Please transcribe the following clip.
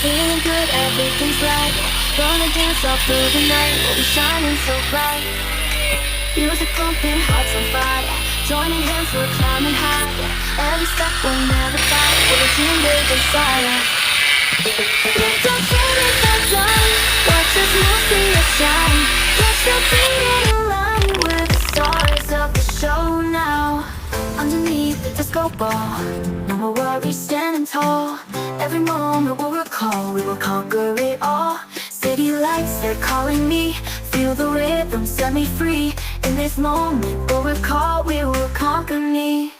Feeling good, everything's right. Gonna dance all through the night. We'll be shining so bright. Music pumping, hearts on fire. Joining hands, we're climbing high. Every step will never die. With a dream big inside us. Don't turn it back down. Watch us move, see us shine. Catch your feet in a line. We're the stars of the show now. Underneath the disco ball, no more worries, standing tall. Every moment we'll recall, we will conquer it all. City lights, they're calling me. Feel the rhythm, set me free. In this moment we'll recall, we will conquer me.